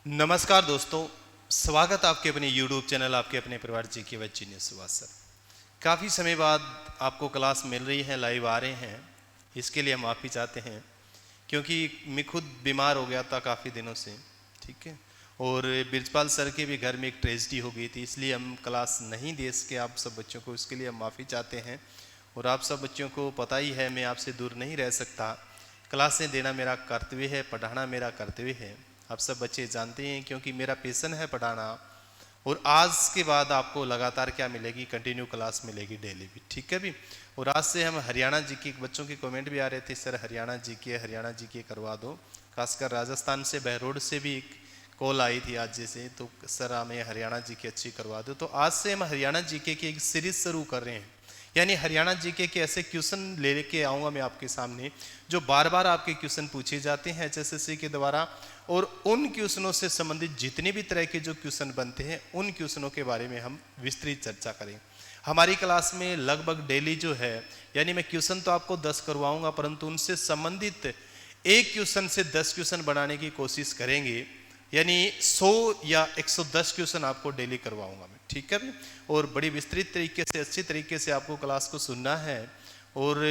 नमस्कार दोस्तों, स्वागत आपके अपने YouTube चैनल आपके अपने परिवार जी के बच्चे ने सुभाष सर। काफ़ी समय बाद आपको क्लास मिल रही है, लाइव आ रहे हैं, इसके लिए हम माफ़ी चाहते हैं क्योंकि मैं खुद बीमार हो गया था काफ़ी दिनों से, ठीक है। और बिरजपाल सर के भी घर में एक ट्रेजिडी हो गई थी, इसलिए हम क्लास नहीं दे सके आप सब बच्चों को, इसके लिए हम माफ़ी चाहते हैं। और आप सब बच्चों को पता ही है मैं आपसे दूर नहीं रह सकता, क्लासें देना मेरा कर्तव्य है, पढ़ाना मेरा कर्तव्य है। आप सब बच्चे जानते हैं क्योंकि मेरा पैशन है पढ़ाना। और आज के बाद आपको लगातार क्या मिलेगी, कंटिन्यू क्लास मिलेगी डेली भी, ठीक है भी। और आज से हम हरियाणा जी के बच्चों के कमेंट भी आ रहे थे, सर हरियाणा जी के करवा दो। खासकर राजस्थान से बहरोड से भी एक कॉल आई थी आज जैसे, तो सर हमें हरियाणा जी के अच्छी करवा दो। तो आज से हम हरियाणा जी के एक सीरीज शुरू कर रहे हैं, यानी हरियाणा जीके के ऐसे क्वेश्चन लेके आऊँगा मैं आपके सामने जो बार बार आपके क्वेश्चन पूछे जाते हैं HSSC के द्वारा। और उन क्वेश्चनों से संबंधित जितने भी तरह के जो क्वेश्चन बनते हैं उन क्वेश्चनों के बारे में हम विस्तृत चर्चा करें। हमारी क्लास में लगभग डेली जो है, यानी मैं क्वेश्चन तो आपको 10 करवाऊंगा, परंतु उनसे संबंधित एक क्वेश्चन से 10 क्वेश्चन बनाने की कोशिश करेंगे, यानी 100 या 110 क्वेश्चन आपको डेली करवाऊंगा मैं, ठीक है। और बड़ी विस्तृत तरीके से, अच्छी तरीके से आपको क्लास को सुनना है। और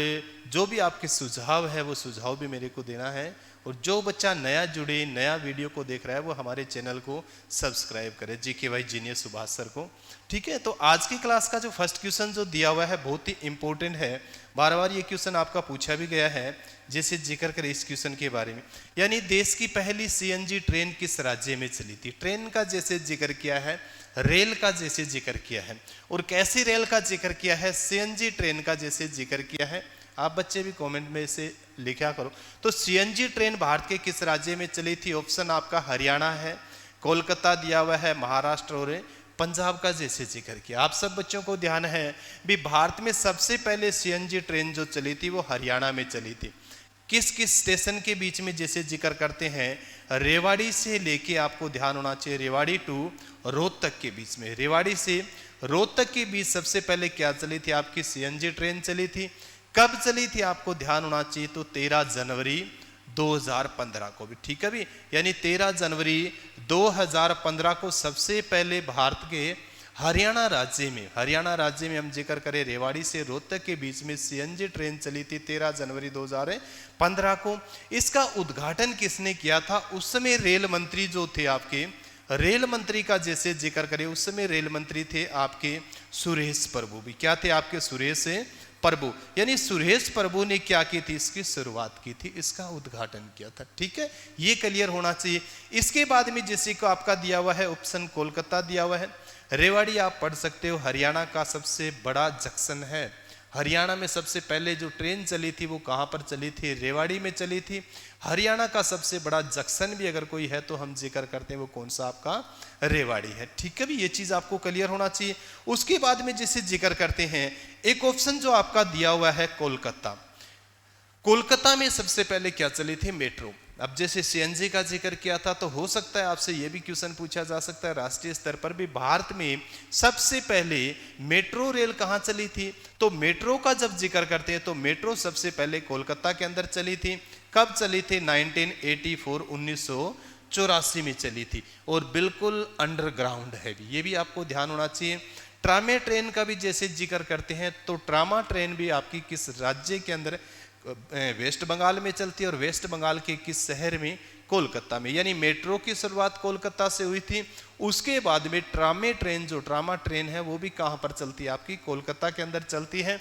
जो भी आपके सुझाव है वो सुझाव भी मेरे को देना है। और जो बच्चा नया जुड़े, नया वीडियो को देख रहा है, वो हमारे चैनल को सब्सक्राइब करे, GKY जीनियस सुभाष सर को, ठीक है। तो आज की क्लास का जो फर्स्ट क्वेश्चन जो दिया हुआ है बहुत ही इंपॉर्टेंट है, बार बार ये क्वेश्चन आपका पूछा भी गया है। जैसे जिक्र करें इस क्वेश्चन के बारे में, यानी देश की पहली CNG ट्रेन किस राज्य में चली थी। ट्रेन का जैसे जिक्र किया है, रेल का जैसे जिक्र किया है, और कैसी रेल का जिक्र किया है, CNG ट्रेन का जैसे जिक्र किया है। आप बच्चे भी कमेंट में से लिखा करो। तो CNG ट्रेन भारत के किस राज्य में चली थी? ऑप्शन आपका हरियाणा है, कोलकाता दिया हुआ है, महाराष्ट्र और पंजाब का जैसे जिक्र किया। आप सब बच्चों को ध्यान है भी भारत में सबसे पहले CNG ट्रेन जो चली थी वो हरियाणा में चली थी। किस किस स्टेशन के बीच में जैसे जिक्र करते हैं, रेवाड़ी से लेके आपको ध्यान होना चाहिए रेवाड़ी टू रोहतक के बीच में, रेवाड़ी से रोहतक के बीच सबसे पहले क्या चली थी आपकी CNG ट्रेन चली थी। कब चली थी आपको ध्यान होना चाहिए, तो 13 जनवरी 2015 को भी, ठीक है भी। यानी 13 जनवरी 2015 को सबसे पहले भारत के हरियाणा राज्य में हम जिक्र करें रेवाड़ी से रोहतक के बीच में CNG ट्रेन चली थी 13 जनवरी 2015 को। इसका उद्घाटन किसने किया था? उस समय रेल मंत्री जो थे आपके, रेल मंत्री का जैसे जिक्र करें उस समय रेल मंत्री थे आपके सुरेश प्रभु भी। क्या थे आपके? सुरेश प्रभु। यानी सुरेश प्रभु ने क्या की थी, इसकी शुरुआत की थी, इसका उद्घाटन किया था, ठीक है। ये क्लियर होना चाहिए। इसके बाद में जैसे को आपका दिया हुआ है ऑप्शन कोलकाता दिया हुआ है, रेवाड़ी आप पढ़ सकते हो, हरियाणा का सबसे बड़ा जंक्शन है। हरियाणा में सबसे पहले जो ट्रेन चली थी वो कहाँ पर चली थी? रेवाड़ी में चली थी। हरियाणा का सबसे बड़ा जंक्शन भी अगर कोई है तो हम जिक्र करते हैं वो कौन सा? आपका रेवाड़ी है, ठीक है भी। ये चीज आपको क्लियर होना चाहिए। उसके बाद में जैसे जिक्र करते हैं एक ऑप्शन जो आपका दिया हुआ है कोलकाता। कोलकाता में सबसे पहले क्या चली थी? मेट्रो। अब जैसे CNG का जिक्र किया था तो हो सकता है आपसे यह भी क्वेश्चन पूछा जा सकता है राष्ट्रीय स्तर पर भी, भारत में सबसे पहले मेट्रो रेल कहां चली थी? तो मेट्रो का जब जिक्र करते हैं तो मेट्रो सबसे पहले कोलकाता के अंदर चली थी। कब चली थी? 1984 1984 में चली थी। और बिल्कुल अंडरग्राउंड है भी, ये भी आपको ध्यान होना चाहिए। ट्रामे ट्रेन का भी जैसे जिक्र करते हैं तो ट्रामा ट्रेन भी आपकी किस राज्य के अंदर? वेस्ट बंगाल में चलती है। और वेस्ट बंगाल के किस शहर में? कोलकाता में। यानी मेट्रो की शुरुआत कोलकाता से हुई थी। उसके बाद में ट्रामे ट्रेन जो ट्रामा ट्रेन है वो भी कहां पर चलती है? आपकी कोलकाता के अंदर चलती है।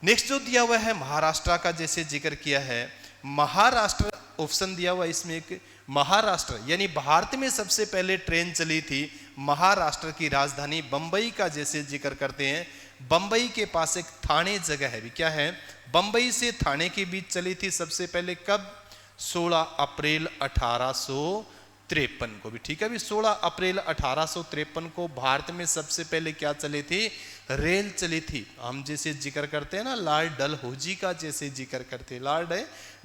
नेक्स्ट जो दिया हुआ है महाराष्ट्र का जैसे जिक्र किया है, महाराष्ट्र ऑप्शन दिया हुआ इसमें एक महाराष्ट्र, यानी भारत में सबसे पहले ट्रेन चली थी महाराष्ट्र की राजधानी बंबई का जैसे जिक्र करते हैं। बंबई के पास एक थाने जगह है भी, क्या है? बंबई से थाने के बीच चली थी सबसे पहले। कब? 16 अप्रैल 1853 को भी, ठीक है भी। 16 अप्रैल 1853 को भारत में सबसे पहले क्या चली थी? रेल चली थी। हम जैसे जिक्र करते हैं ना लॉर्ड डलहौजी का जैसे जिक्र करते हैं, लॉर्ड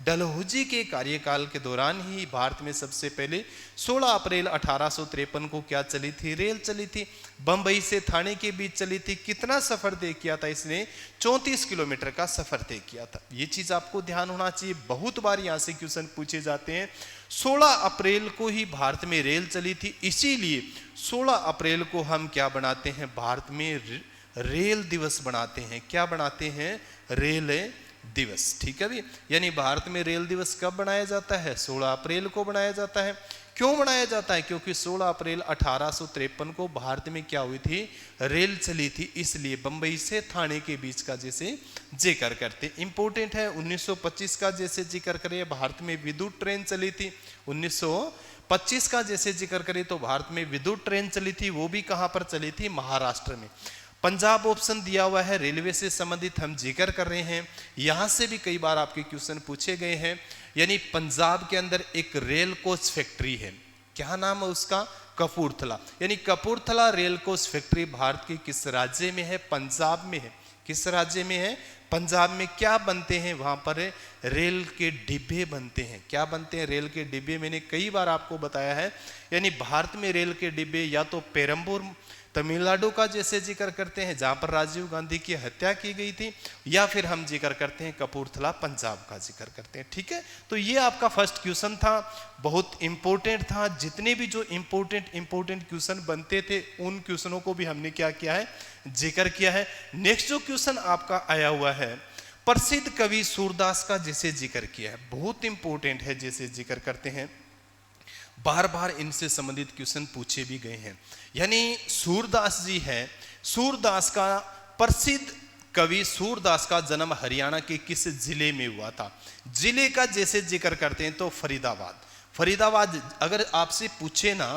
डलहौजी के कार्यकाल के दौरान ही भारत में सबसे पहले 16 अप्रैल 1853 को क्या चली थी? रेल चली थी। बंबई से थाने के बीच चली थी। कितना सफर तय किया था इसने? 34 किलोमीटर का सफर तय किया था। ये चीज आपको ध्यान होना चाहिए, बहुत बार यहां से क्वेश्चन पूछे जाते हैं। 16 अप्रैल को ही भारत में रेल चली थी, इसीलिए 16 अप्रैल को हम क्या बनाते हैं, भारत में रेल दिवस बनाते हैं। क्या बनाते हैं, रेल दिवस। ठीक है भी, यानी भारत में रेल दिवस कब बनाया जाता है, 16 अप्रैल को बनाया जाता है। क्यों बनाया जाता है, क्योंकि 16 अप्रैल 1853 को भारत में क्या हुई थी, रेल चली थी, इसलिए बंबई से थाने के बीच का जैसे जिक्र करते। इंपॉर्टेंट है 1925 का जैसे जिक्र करें, भारत में विद्युत ट्रेन चली थी। 1925 का जैसे जिक्र करें तो भारत में विद्युत ट्रेन चली थी, वो भी कहां पर चली थी, महाराष्ट्र में। पंजाब ऑप्शन दिया हुआ है, रेलवे से संबंधित हम जिक्र कर रहे हैं। यहां से भी कई बार आपके क्वेश्चन पूछे गए हैं। यानी पंजाब के अंदर एक रेल कोच फैक्ट्री है, क्या नाम है उसका, कपूरथला। यानी Kapurthala rail coach factory Bharat के किस राज्य में है, पंजाब में है। किस राज्य में है, पंजाब में। क्या बनते हैं वहां पर, रेल के डिब्बे बनते हैं। क्या बनते हैं, रेल के डिब्बे। मैंने कई बार आपको बताया है, यानी भारत में रेल के डिब्बे या तो पेरम्बूर तमिलनाडु का जैसे जिक्र करते हैं जहां पर राजीव गांधी की हत्या की गई थी, या फिर हम जिक्र करते हैं कपूरथला पंजाब का जिक्र करते हैं। ठीक है, तो ये आपका फर्स्ट क्वेश्चन था, बहुत इंपॉर्टेंट था। जितने भी जो इंपॉर्टेंट क्वेश्चन बनते थे उन क्वेश्चनों को भी हमने क्या किया है, जिक्र किया है। नेक्स्ट जो क्वेश्चन आपका आया हुआ है, प्रसिद्ध कवि सूरदास का जैसे जिक्र किया है, बहुत इंपॉर्टेंट है, जैसे जिक्र करते हैं। बार बार इनसे संबंधित क्वेश्चन पूछे भी गए हैं। यानी सूरदास जी है, सूरदास का प्रसिद्ध कवि सूरदास का जन्म हरियाणा के किस जिले में हुआ था। जिले का जैसे जिक्र करते हैं तो फरीदाबाद। फरीदाबाद अगर आपसे पूछे ना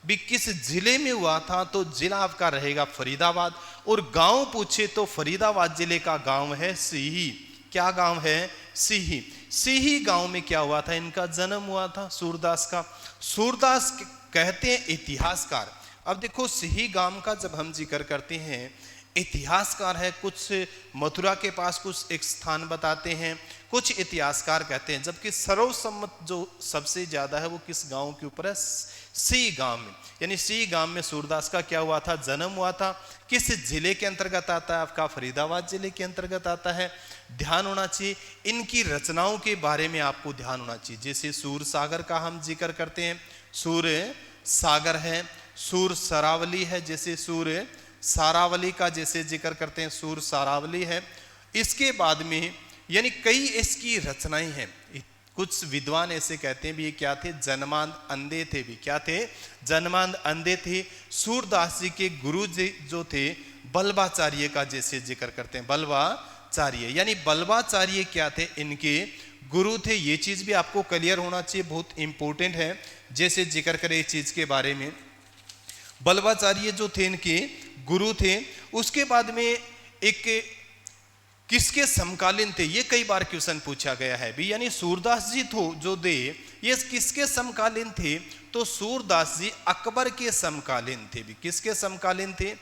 भी किस जिले में हुआ था तो जिला आपका रहेगा फरीदाबाद, और गांव पूछे तो फरीदाबाद जिले का गांव है सीही। क्या गांव है, सीही। सीही गांव में क्या हुआ था, इनका जन्म हुआ था सूरदास का। सूरदास कहते हैं इतिहासकार। अब देखो सीही गांव का जब हम जिक्र करते हैं, इतिहासकार है, कुछ मथुरा के पास कुछ एक स्थान बताते हैं, कुछ इतिहासकार कहते हैं, जबकि सर्वसम्मत जो सबसे ज्यादा है वो किस गांव के ऊपर है, सी गांव में। यानी सी गांव में सूरदास का क्या हुआ था, जन्म हुआ था। किस जिले के अंतर्गत आता है आपका, फरीदाबाद जिले के अंतर्गत आता है। ध्यान होना चाहिए इनकी रचनाओं के बारे में, आपको ध्यान होना चाहिए। जैसे सूर सागर का हम जिक्र करते हैं, सूर सागर है, सूर सरावली है, जैसे सूर सारावली का जैसे जिक्र करते हैं, सूर सारावली है। इसके बाद में यानी कई इसकी रचनाएं हैं। कुछ विद्वान ऐसे कहते हैं भी ये क्या थे, जन्मांध अंधे थे भी। क्या थे, जन्मांध अंधे थे। सूरदास जी के गुरु जी जो थे बल्बाचार्य का जैसे जिक्र करते हैं, बल्बाचार्य। यानी बल्बाचार्य क्या थे, इनके गुरु थे। ये चीज भी आपको क्लियर होना चाहिए, बहुत इंपॉर्टेंट है। जैसे जिक्र करें इस चीज के बारे में, बल्बाचार्य जो थे इनके गुरु थे। उसके बाद में एक किसके समकालीन थे, ये कई बार क्वेश्चन पूछा गया है भी। यानी सूरदास जी तो जो दे ये किसके समकालीन थे, तो सूरदास जी अकबर के समकालीन थे भी। किसके समकालीन थे,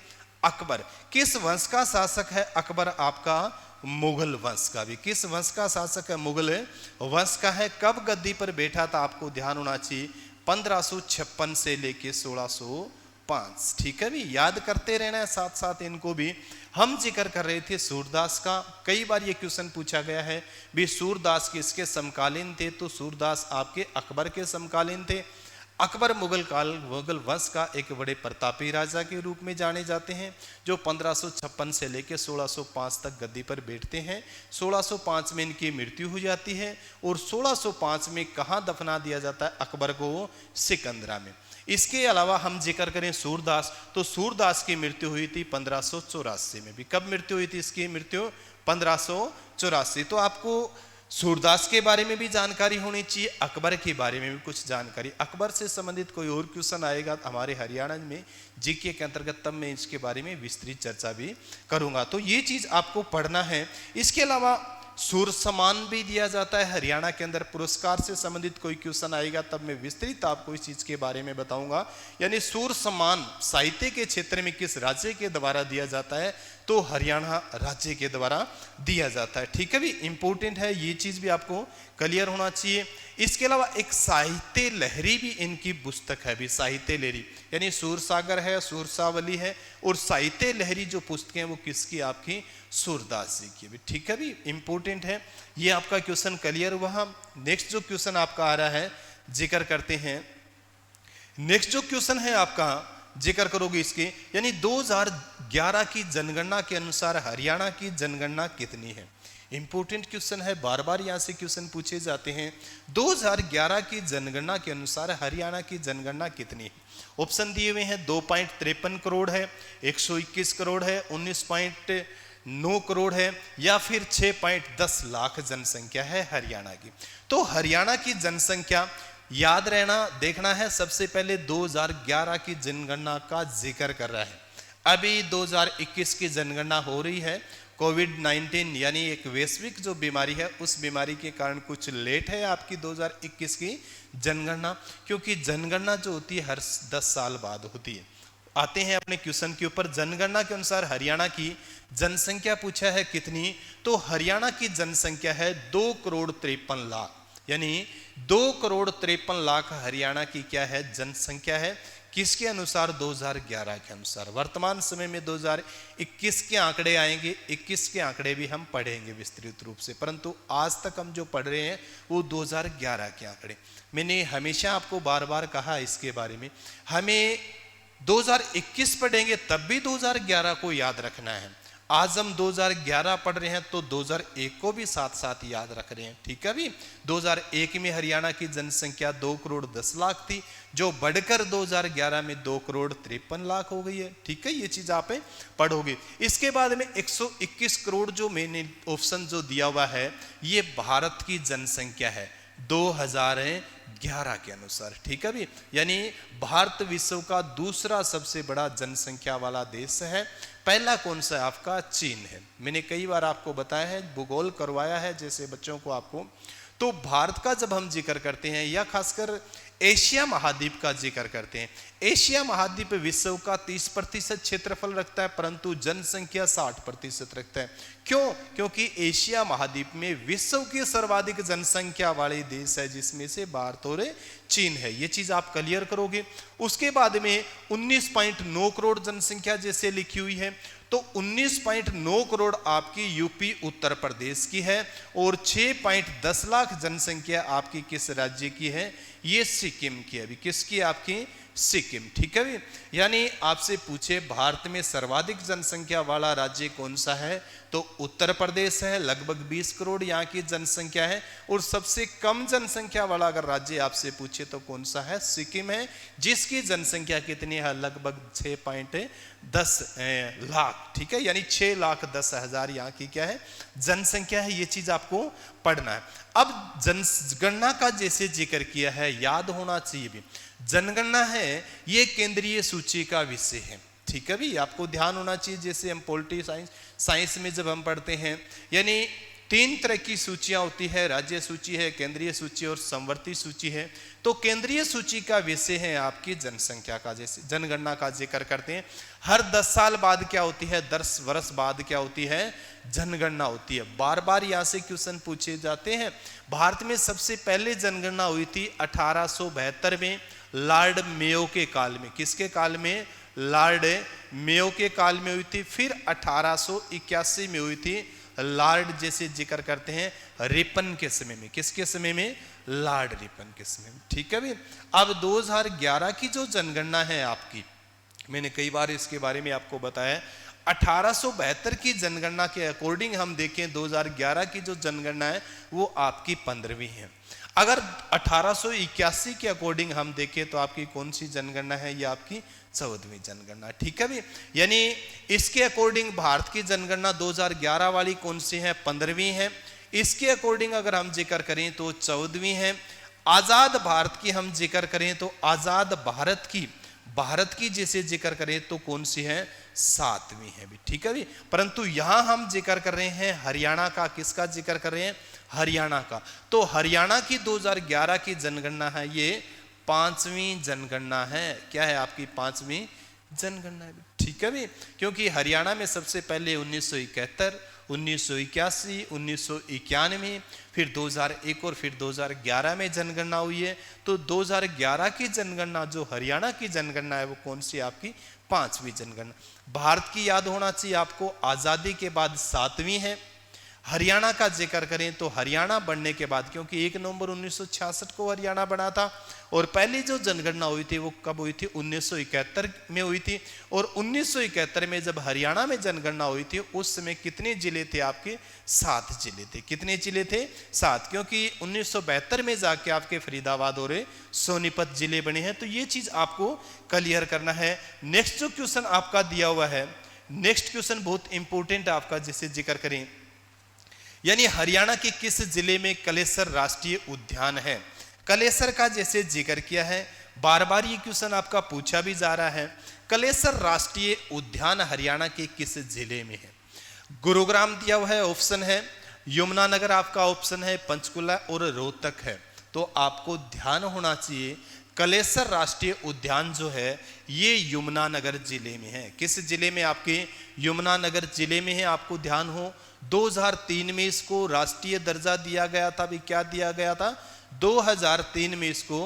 अकबर। किस वंश का शासक है अकबर, आपका मुगल वंश का भी। किस वंश का शासक है, मुगल वंश का है। कब गद्दी पर बैठा था, आपको ध्यान होना चाहिए 1556 से लेके 1605। ठीक है भी, याद करते रहना है साथ साथ इनको भी। हम जिक्र कर रहे थे सूरदास का, कई बार ये क्वेश्चन पूछा गया है भी सूरदास किसके समकालीन थे, तो सूरदास आपके अकबर के समकालीन थे। अकबर मुगल वंश का एक बड़े प्रतापी राजा के रूप में जाने जाते हैं, जो 1556 से लेकर 1605 तक गद्दी पर बैठते हैं। 1605 में इनकी मृत्यु हो जाती है, और 1605 में कहाँ दफना दिया जाता है अकबर को, सिकंदरा में। इसके अलावा हम जिक्र करें सूरदास, तो सूरदास की मृत्यु हुई थी 1584 में भी। कब मृत्यु हुई थी इसकी, मृत्यु 1584। तो आपको सूरदास के बारे में भी जानकारी होनी चाहिए, अकबर के बारे में भी कुछ जानकारी। अकबर से संबंधित कोई और क्वेश्चन आएगा हमारे हरियाणा में जीके के अंतर्गत, तब मैं इसके बारे में विस्तृत चर्चा भी करूंगा। तो ये चीज आपको पढ़ना है। इसके अलावा सूर सम्मान भी दिया जाता है हरियाणा के अंदर। पुरस्कार से संबंधित कोई क्वेश्चन आएगा तब मैं विस्तृत आपको इस चीज के बारे में बताऊंगा। यानी सूर सम्मान साहित्य के क्षेत्र में किस राज्य के द्वारा दिया जाता है, तो हरियाणा राज्य के द्वारा दिया जाता है। ठीक है भी, इंपॉर्टेंट है, ये चीज भी आपको क्लियर होना चाहिए। इसके अलावा एक साहित्य लहरी भी इनकी पुस्तक है भी, साहित्य लहरी। यानी सूर सागर है, सूरसावली है, और साहित्य लहरी जो पुस्तकें हैं वो किसकी, आपकी सूरदास जी की भी। ठीक है भी, इंपॉर्टेंट है। ये आपका क्वेश्चन क्लियर हुआ। नेक्स्ट जो क्वेश्चन आपका आ रहा है, जिक्र करते हैं। नेक्स्ट जो क्वेश्चन है आपका, जिक्र करोगे इसके, यानी 2011 की जनगणना के अनुसार हरियाणा की जनगणना कितनी है। इंपॉर्टेंट क्वेश्चन है, बार बार यहां से क्वेश्चन पूछे जाते हैं। 2011 की जनगणना के अनुसार हरियाणा की जनगणना कितनी है। ऑप्शन दिए हुए हैं, 2.53 करोड़ है, 121 करोड़ है, 19.9 करोड़ है, या फिर 6.10 लाख जनसंख्या है हरियाणा की। तो हरियाणा की जनसंख्या याद रहना, देखना है, सबसे पहले 2011 की जनगणना का जिक्र कर रहा है। अभी 2021 की जनगणना हो रही है। कोविड-19 यानी एक वैश्विक जो बीमारी है, उस बीमारी के कारण कुछ लेट है आपकी 2021 की जनगणना, क्योंकि जनगणना जो होती है हर 10 साल बाद होती है। आते हैं अपने क्वेश्चन के ऊपर। जनगणना के अनुसार हरियाणा की जनसंख्या पूछा है कितनी, तो हरियाणा की जनसंख्या है 2,53,00,000, यानी 2,53,00,000 हरियाणा की क्या है, जनसंख्या है। किसके अनुसार, 2011 के अनुसार। वर्तमान समय में 2021 के आंकड़े आएंगे, 21 के आंकड़े भी हम पढ़ेंगे विस्तृत रूप से, परंतु आज तक हम जो पढ़ रहे हैं वो 2011 के आंकड़े। मैंने हमेशा आपको बार बार कहा इसके बारे में, हमें 2021 पढ़ेंगे तब भी 2011 को याद रखना है। आज हम 2011 पढ़ रहे हैं तो 2001 को भी साथ साथ याद रख रहे हैं, ठीक है भी। 2001 में हरियाणा की जनसंख्या 2,10,00,000 थी, जो बढ़कर 2011 में 2,53,00,000 हो गई है, ठीक है। ये चीज आप पढ़ोगे। इसके बाद में 121 करोड़ जो मैंने ऑप्शन जो दिया हुआ है, ये भारत की जनसंख्या है 2011 के अनुसार, ठीक है भी। यानी भारत विश्व का दूसरा सबसे बड़ा जनसंख्या वाला देश है। पहला कौन सा है आपका, चीन है। मैंने कई बार आपको बताया है, भूगोल करवाया है जैसे बच्चों को आपको। तो भारत का जब हम जिक्र करते हैं, या खासकर एशिया महाद्वीप का जिक्र करते हैं, एशिया महाद्वीप विश्व का 30% क्षेत्रफल रखता है, परंतु जनसंख्या 60% रखता है। क्यों? क्योंकि एशिया महाद्वीप में विश्व की सर्वाधिक जनसंख्या वाले देश है, जिसमें से भारत और चीन है। ये चीज आप क्लियर करोगे। उसके बाद में 19.9 करोड़ जनसंख्या जैसे लिखी हुई है, तो 19.9 करोड़ आपकी यूपी उत्तर प्रदेश की है, और 6.10 लाख जनसंख्या आपकी किस राज्य की है, ये सिक्किम की है। अभी किसकी, आपकी सिक्किम, ठीक है भी। यानी आपसे पूछे भारत में सर्वाधिक जनसंख्या वाला राज्य कौन सा है, तो उत्तर प्रदेश है, लगभग 20 करोड़ यहाँ की जनसंख्या है। और सबसे कम जनसंख्या वाला अगर राज्य आपसे पूछे तो कौन सा है, सिक्किम है, जिसकी जनसंख्या कितनी है, लगभग 6.10 लाख, ठीक है। यानी 6,10,000 यहाँ की क्या है, जनसंख्या है। ये चीज आपको पढ़ना है। अब जनगणना का जैसे जिक्र किया है, याद होना चाहिए भी, जनगणना है ये केंद्रीय सूची का विषय है, ठीक है भी। आपको ध्यान होना चाहिए, जैसे हम पॉलिटी साइंस में जब हम पढ़ते हैं, यानी 3 तरह की सूचियां होती है, राज्य सूची है, केंद्रीय सूची और समवर्ती सूची है। तो केंद्रीय सूची का विषय है आपकी जनसंख्या का, जैसे जनगणना का जिक्र करते हैं। हर 10 साल बाद क्या होती है, 10 वर्ष बाद क्या होती है, जनगणना होती है। बार बार यहां से क्वेश्चन पूछे जाते हैं। भारत में सबसे पहले जनगणना हुई थी 1872 में, लॉर्ड मेयो के काल में। किसके काल में, लॉर्ड मेयो के काल में हुई थी। फिर 1881 में हुई थी लॉर्ड, जैसे जिक्र करते हैं रिपन के समय में। किसके समय में, लॉर्ड रिपन के समय में, ठीक है भी। अब 2011 की जो जनगणना है आपकी, मैंने कई बार इसके बारे में आपको बताया, 1872 की जनगणना के अकॉर्डिंग हम देखें, 2011 की जो जनगणना है वो आपकी 15वीं है। अगर 1881 के अकॉर्डिंग हम देखें तो आपकी कौन सी जनगणना है, ये आपकी 14वीं जनगणना, ठीक है भी। यानी इसके अकॉर्डिंग भारत की जनगणना 2011 वाली कौन सी है, 15वीं है। इसके अकॉर्डिंग अगर हम जिक्र करें तो 14वीं है। आजाद भारत की हम जिक्र करें तो आजाद भारत की जैसे जिक्र करें तो कौन सी है, 7वीं है भी, ठीक है भी। परंतु यहां हम जिक्र कर रहे हैं हरियाणा का। किसका जिक्र कर रहे हैं, हरियाणा का। तो हरियाणा की 2011 की जनगणना है, ये 5वीं जनगणना है। क्या है आपकी, 5वीं जनगणना है, ठीक है भी। क्योंकि हरियाणा में सबसे पहले 1971, 1981, 1991, फिर 2001 और फिर 2011 में जनगणना हुई है। तो 2011 की जनगणना जो हरियाणा की जनगणना है वो कौन सी, आपकी 5वीं जनगणना। भारत की याद होना चाहिए आपको, आजादी के बाद 7वीं है। हरियाणा का जिक्र करें तो हरियाणा बनने के बाद, क्योंकि 1 नवंबर 1966 को हरियाणा बना था और पहली जो जनगणना हुई थी वो कब हुई थी, 1971 में हुई थी। और 1971 में जब हरियाणा में जनगणना हुई थी उस समय कितने जिले थे आपके, 7 जिले थे। कितने जिले थे, 7, क्योंकि 1972 में जाके आपके फरीदाबाद और सोनीपत जिले बने हैं। तो ये चीज आपको क्लियर करना है। नेक्स्ट जो क्वेश्चन आपका दिया हुआ है, नेक्स्ट क्वेश्चन बहुत इंपॉर्टेंट है आपका, जिसे जिक्र करें, यानी हरियाणा के किस जिले में कलेसर राष्ट्रीय उद्यान है। कलेसर का जैसे जिक्र किया है, बार बार ये क्वेश्चन आपका पूछा भी जा रहा है। कलेसर राष्ट्रीय उद्यान हरियाणा के किस जिले में है। गुरुग्राम दिया हुआ है, ऑप्शन है, यमुनानगर आपका ऑप्शन है, पंचकुला और रोहतक है। तो आपको ध्यान होना चाहिए कलेसर राष्ट्रीय उद्यान जो है ये यमुनानगर जिले में है। किस जिले में, आपके यमुनानगर जिले में है। आपको ध्यान हो 2003 में इसको राष्ट्रीय दर्जा दिया गया था। अभी क्या दिया गया था, 2003 में इसको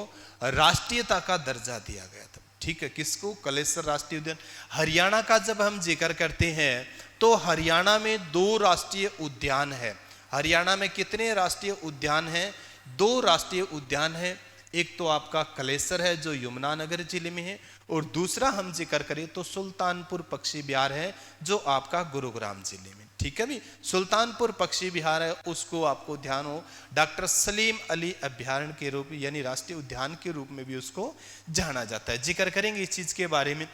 राष्ट्रीयता का दर्जा दिया गया था। ठीक है, किसको, कलेसर राष्ट्रीय उद्यान। हरियाणा का जब हम जिक्र करते हैं तो हरियाणा में 2 राष्ट्रीय उद्यान है। हरियाणा में कितने राष्ट्रीय उद्यान हैं, 2 राष्ट्रीय उद्यान है। एक तो आपका कलेसर है जो यमुनानगर जिले में है, और दूसरा हम जिक्र करें तो सुल्तानपुर पक्षी विहार है जो आपका गुरुग्राम जिले में। ठीक है भी, सुल्तानपुर पक्षी विहार है, उसको आपको ध्यान हो डॉक्टर सलीम अली अभ्यारण्य के रूप में, यानी राष्ट्रीय उद्यान के रूप में भी उसको जाना जाता है। जिक्र करेंगे इस चीज के बारे में।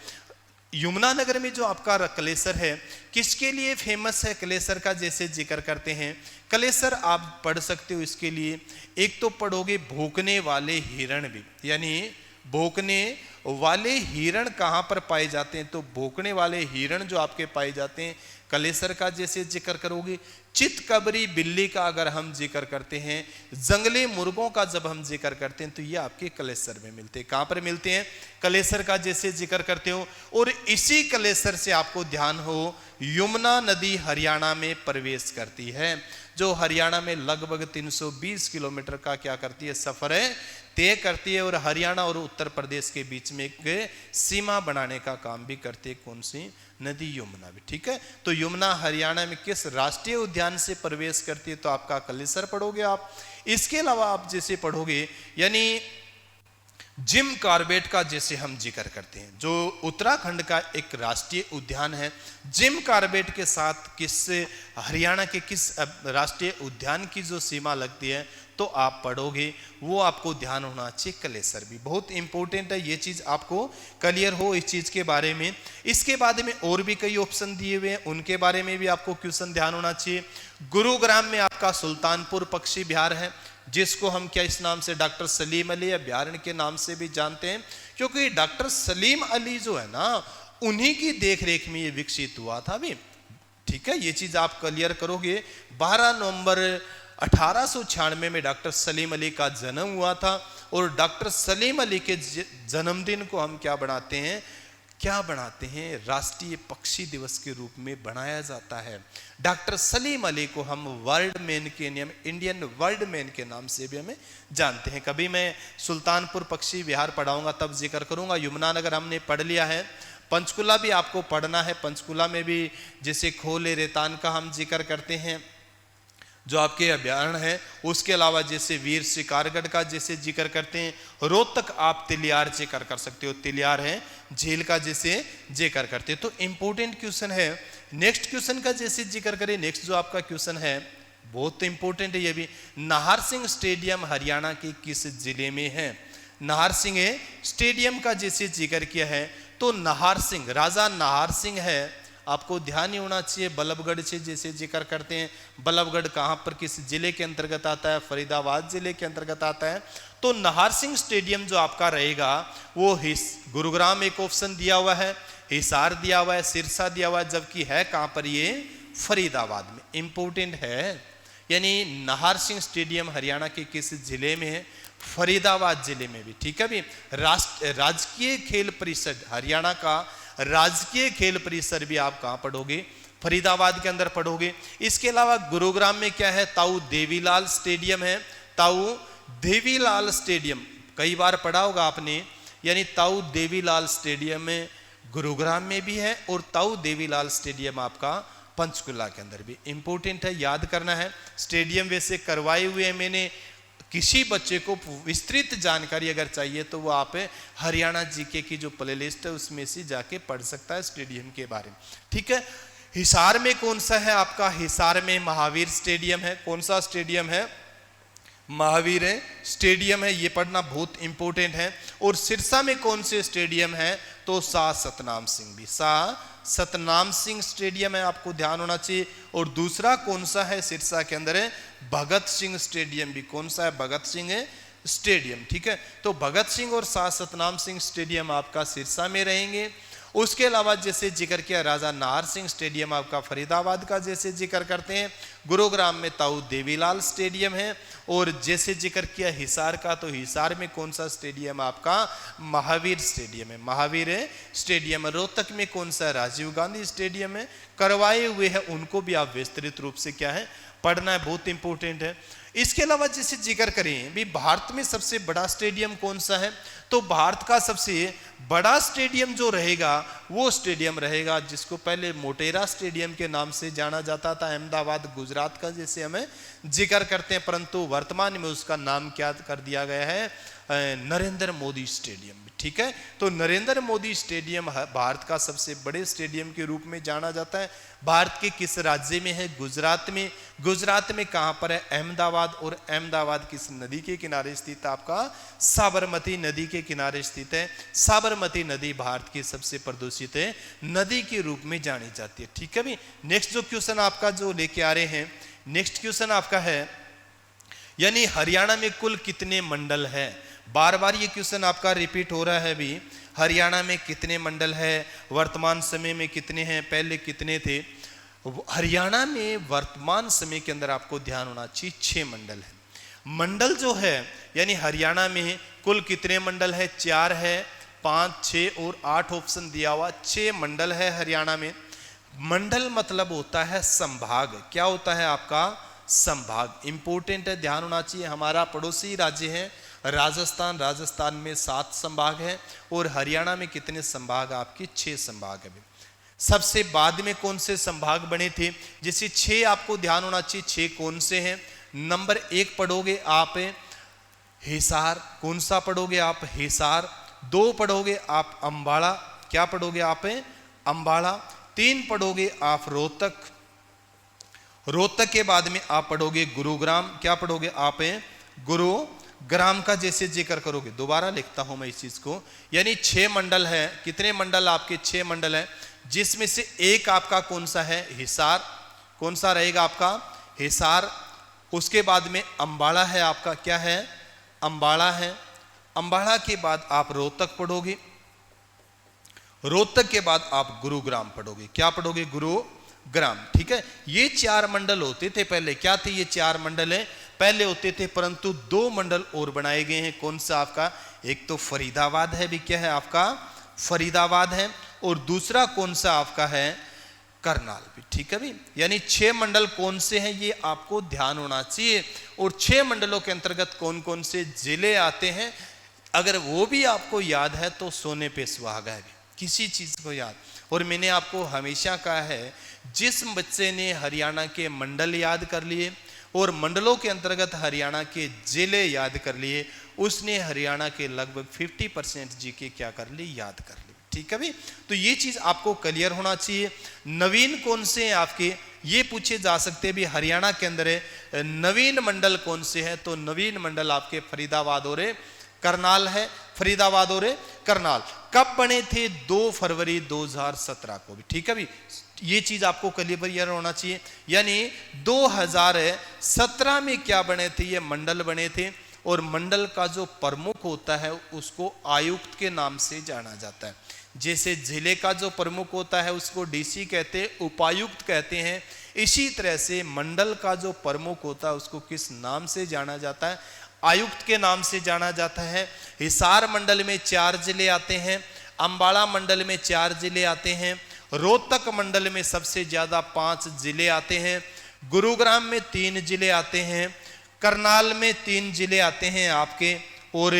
यमुनानगर में जो आपका कलेसर है किसके लिए फेमस है, कलेसर का जैसे जिक्र करते हैं। कलेसर आप पढ़ सकते हो, इसके लिए एक तो पढ़ोगे भौंकने वाले हिरण भी, यानी भौंकने वाले हिरण कहाँ पर पाए जाते हैं, तो भौंकने वाले हिरण जो आपके पाए जाते हैं कलेसर का जैसे जिक्र करोगे। चितकबरी बिल्ली का अगर हम जिक्र करते हैं, जंगली मुर्गों का जब हम जिक्र करते हैं तो ये आपके कलेसर में मिलते हैं। कहाँ पर मिलते हैं, कलेसर का जैसे जिक्र करते हो। और इसी कलेसर से आपको ध्यान हो यमुना नदी हरियाणा में प्रवेश करती है, जो हरियाणा में लगभग 320 किलोमीटर का क्या करती है, सफर है तय करती है। और हरियाणा और उत्तर प्रदेश के बीच में एक सीमा बनाने का काम भी करती है। कौन सी नदी, यमुना भी। ठीक है, तो यमुना हरियाणा में किस राष्ट्रीय उद्यान से प्रवेश करती है, तो आपका कलेसर पढ़ोगे आप। इसके अलावा आप जैसे पढ़ोगे, यानी जिम कॉर्बेट का जैसे हम जिक्र करते हैं, जो उत्तराखंड का एक राष्ट्रीय उद्यान है। जिम कॉर्बेट के साथ किस हरियाणा के किस राष्ट्रीय उद्यान की जो सीमा लगती है तो आप पढ़ोगे, वो आपको ध्यान होना चाहिए। कलेसर भी बहुत इंपॉर्टेंट है, ये चीज आपको क्लियर हो इस चीज के बारे में। इसके बाद में और भी कई ऑप्शन दिए हुए हैं, उनके बारे में भी आपको क्वेश्चन ध्यान होना चाहिए। गुरुग्राम में आपका सुल्तानपुर पक्षी विहार है, जिसको हम क्या इस नाम से डॉक्टर सलीम अली अभ्यारण्य के नाम से भी जानते हैं, क्योंकि डॉक्टर सलीम अली जो है ना उन्हीं की देखरेख में ये विकसित हुआ था भी। ठीक है, ये चीज आप क्लियर करोगे। 12 नवंबर 1896 में डॉक्टर सलीम अली का जन्म हुआ था, और डॉक्टर सलीम अली के जन्मदिन को हम क्या बनाते हैं, राष्ट्रीय पक्षी दिवस के रूप में बनाया जाता है। डॉक्टर सलीम अली को हम वर्ल्ड मैन के नियम, इंडियन वर्ल्ड मैन के नाम से भी हमें जानते हैं। कभी मैं सुल्तानपुर पक्षी विहार पढ़ाऊंगा तब जिक्र करूंगा। यमुनानगर हमने पढ़ लिया है, पंचकुला भी आपको पढ़ना है। पंचकुला में भी जैसे खोले रेतान का हम जिक्र करते हैं जो आपके अभ्यारण्य है। उसके अलावा जैसे वीर शिकारगढ़ का जैसे जिक्र करते हैं। रोहतक आप तिलियार जिक्र कर सकते हो, तिलियार है झील का जैसे जिक्र करते हैं। तो इंपॉर्टेंट क्वेश्चन है। नेक्स्ट क्वेश्चन का जैसे जिक्र करें, नेक्स्ट जो आपका क्वेश्चन है बहुत इंपॉर्टेंट है ये भी। नाहर सिंह स्टेडियम हरियाणा के किस जिले में है। नाहर सिंह स्टेडियम का जैसे जिक्र किया है तो नाहर सिंह, राजा नाहर सिंह है, आपको ध्यान ही होना चाहिए। बल्लभगढ़ से जैसे जिक्र करते हैं, बल्लभगढ़ कहाँ पर किस जिले के अंतर्गत आता है, फरीदाबाद जिले के अंतर्गत आता है। तो नाहर सिंह स्टेडियम जो आपका रहेगा वो गुरुग्राम एक ऑप्शन दिया हुआ है, हिसार दिया हुआ है, सिरसा दिया हुआ है, जबकि है कहाँ पर ये, फरीदाबाद में। इंपॉर्टेंट है, यानी नाहर सिंह स्टेडियम हरियाणा के किस जिले में है, फरीदाबाद जिले में भी। ठीक है भी। राजकीय खेल परिषद हरियाणा का राजकीय खेल परिसर भी आप कहाँ पढ़ोगे, फरीदाबाद के अंदर पढ़ोगे। इसके अलावा गुरुग्राम में क्या है, ताऊ देवीलाल स्टेडियम है। ताऊ देवीलाल स्टेडियम कई बार पढ़ा होगा आपने, यानी ताऊ देवीलाल स्टेडियम में गुरुग्राम में भी है, और ताऊ देवीलाल स्टेडियम आपका पंचकुला के अंदर भी। इंपॉर्टेंट है, याद करना है। स्टेडियम वैसे करवाए हुए हैं मैंने, किसी बच्चे को विस्तृत जानकारी अगर चाहिए तो वो आप हरियाणा जीके की जो प्लेलिस्ट है उसमें से जाके पढ़ सकता है स्टेडियम के बारे में, ठीक है। हिसार में कौन सा है आपका? हिसार में महावीर स्टेडियम है। कौन सा स्टेडियम है? महावीर स्टेडियम है, ये पढ़ना बहुत इंपॉर्टेंट है। और सिरसा में कौन से स्टेडियम है? तो शाह सतनाम सिंह भी, शाह सतनाम सिंह स्टेडियम है, आपको ध्यान होना चाहिए। और दूसरा कौन सा है सिरसा के अंदर? है भगत सिंह स्टेडियम भी। कौन सा है? भगत सिंह स्टेडियम, ठीक है। तो भगत सिंह और शाह सतनाम सिंह स्टेडियम आपका सिरसा में रहेंगे। उसके अलावा जैसे जिक्र किया राजा नाहर सिंह स्टेडियम आपका फरीदाबाद का जैसे जिक्र करते हैं। गुरुग्राम में ताऊ देवीलाल स्टेडियम है। और जैसे जिक्र किया हिसार का, तो हिसार में कौन सा स्टेडियम आपका? महावीर स्टेडियम है, महावीर स्टेडियम है। रोहतक में कौन सा? राजीव गांधी स्टेडियम है। करवाए हुए हैं, उनको भी आप विस्तृत रूप से क्या है पढ़ना है, बहुत इंपॉर्टेंट है। इसके अलावा जैसे जिक्र करें भी भारत में सबसे बड़ा स्टेडियम कौन सा है, तो भारत का सबसे बड़ा स्टेडियम जो रहेगा वो स्टेडियम रहेगा जिसको पहले मोटेरा स्टेडियम के नाम से जाना जाता था, अहमदाबाद गुजरात का जैसे हमें जिक्र करते हैं, परंतु वर्तमान में उसका नाम क्या कर दिया गया है? नरेंद्र मोदी स्टेडियम, ठीक है। तो नरेंद्र मोदी स्टेडियम भारत का सबसे बड़े स्टेडियम के रूप में जाना जाता है। भारत के किस राज्य में है? गुजरात में। गुजरात में कहां पर है? अहमदाबाद। और अहमदाबाद किस नदी के किनारे स्थित है? आपका साबरमती नदी के किनारे स्थित है। साबरमती नदी भारत की सबसे प्रदूषित है नदी के रूप में जानी जाती है, ठीक है भी। नेक्स्ट जो क्वेश्चन आपका जो लेके आ रहे हैं, नेक्स्ट क्वेश्चन आपका है यानी हरियाणा में कुल कितने मंडल है? बार बार ये क्वेश्चन आपका रिपीट हो रहा है भी। हरियाणा में कितने मंडल है? वर्तमान समय में कितने हैं? पहले कितने थे? हरियाणा में वर्तमान समय के अंदर आपको ध्यान होना चाहिए 6 मंडल है। मंडल जो है यानी हरियाणा में कुल कितने मंडल है? 4 है, 5, 6 और 8 ऑप्शन दिया हुआ, 6 मंडल है हरियाणा में। मंडल मतलब होता है संभाग। क्या होता है आपका? संभाग। इंपॉर्टेंट है, ध्यान होना चाहिए। हमारा पड़ोसी राज्य है राजस्थान, राजस्थान में 7 संभाग है। और हरियाणा में कितने संभाग? आपके 6 संभाग है। सबसे बाद में कौन से संभाग बने थे? जैसे 6 आपको ध्यान होना चाहिए, 6 कौन से हैं? नंबर 1 पढ़ोगे आप हिसार। कौन सा पढ़ोगे आप? हिसार। 2 पढ़ोगे आप अंबाला। क्या पढ़ोगे आप? अंबाला। 3 पढ़ोगे आप रोहतक। रोहतक के बाद में आप पढ़ोगे गुरुग्राम। क्या पढ़ोगे आप? गुरुग्राम का जैसे जिक्र करोगे। दोबारा लिखता हूं मैं इस चीज को, यानी 6 मंडल है। कितने मंडल? आपके 6 मंडल है, जिसमें से एक आपका कौन सा है? हिसार। कौन सा रहेगा आपका? हिसार। उसके बाद में अंबाला है आपका। क्या है? अंबाला है। अंबाला के बाद आप रोहतक पढ़ोगे। रोहतक के बाद आप गुरुग्राम पढ़ोगे। क्या पढ़ोगे? गुरुग्राम, ठीक है। ये 4 मंडल होते थे पहले। क्या थे ये 4 मंडल है? पहले होते थे, परंतु 2 मंडल और बनाए गए हैं। कौन सा आपका? एक तो फरीदाबाद है भी। क्या है आपका? फरीदाबाद है। और दूसरा कौन सा आपका है? करनाल भी, ठीक है भी। यानी 6 मंडल कौन से हैं ये आपको ध्यान होना चाहिए। और 6 मंडलों के अंतर्गत कौन कौन से जिले आते हैं अगर वो भी आपको याद है तो सोने पे सुहागा है। किसी चीज को याद। और मैंने आपको हमेशा कहा है, जिस बच्चे ने हरियाणा के मंडल याद कर लिए और मंडलों के अंतर्गत हरियाणा के जिले याद कर लिए, उसने हरियाणा के लगभग 50% जीके क्या कर ली? याद कर ली, ठीक है भी। तो ये चीज आपको क्लियर होना चाहिए। नवीन कौन से हैं आपके? ये पूछे जा सकते भी। हरियाणा के अंदर है नवीन मंडल कौन से हैं? तो नवीन मंडल आपके फरीदाबाद और करनाल है। फरीदाबाद और करनाल कब बने थे? 2 फरवरी 2017 को भी, ठीक है भी। ये चीज आपको क्लियर होना चाहिए। यानी 2017 में क्या बने थे? ये मंडल बने थे। और मंडल का जो प्रमुख होता है उसको आयुक्त के नाम से जाना जाता है। जैसे जिले का जो प्रमुख होता है उसको डीसी कहते हैं, उपायुक्त कहते हैं। इसी तरह से मंडल का जो प्रमुख होता है उसको किस नाम से जाना जाता है? आयुक्त के नाम से जाना जाता है। हिसार मंडल में 4 जिले आते हैं। अंबाला मंडल में 4 जिले आते हैं। रोहतक मंडल में सबसे ज्यादा 5 जिले आते हैं। गुरुग्राम में 3 जिले आते हैं। करनाल में 3 जिले आते हैं आपके। और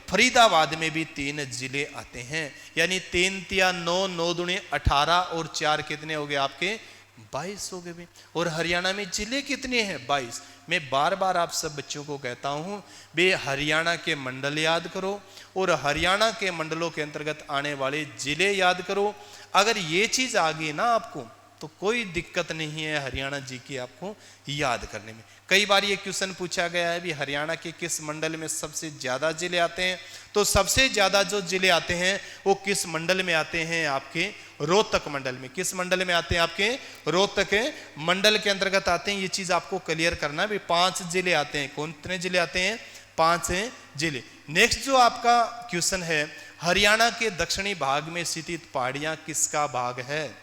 फरीदाबाद में भी 3 जिले आते हैं। यानी 3 तिया 9, 9 दूनी 18 और 4 कितने हो गए आपके? 22 हो गए भी। और हरियाणा में जिले कितने हैं? 22। मैं बार बार आप सब बच्चों को कहता हूं, बे हरियाणा के मंडल याद करो और हरियाणा के मंडलों के अंतर्गत आने वाले जिले याद करो। अगर ये चीज आ गई ना आपको तो कोई दिक्कत नहीं है हरियाणा जी की आपको याद करने में। कई बार ये क्वेश्चन पूछा गया है भी हरियाणा के किस मंडल में सबसे ज्यादा जिले आते हैं, तो सबसे ज्यादा जो जिले आते हैं वो किस मंडल में आते हैं? आपके रोहतक मंडल में। किस मंडल में आते हैं? आपके रोहतक मंडल के अंतर्गत आते हैं। ये चीज आपको क्लियर करना है भी 5 जिले आते हैं। कौन कितने जिले आते हैं? 5 जिले। नेक्स्ट जो आपका क्वेश्चन है, हरियाणा के दक्षिणी भाग में स्थित पहाड़ियां किसका भाग है?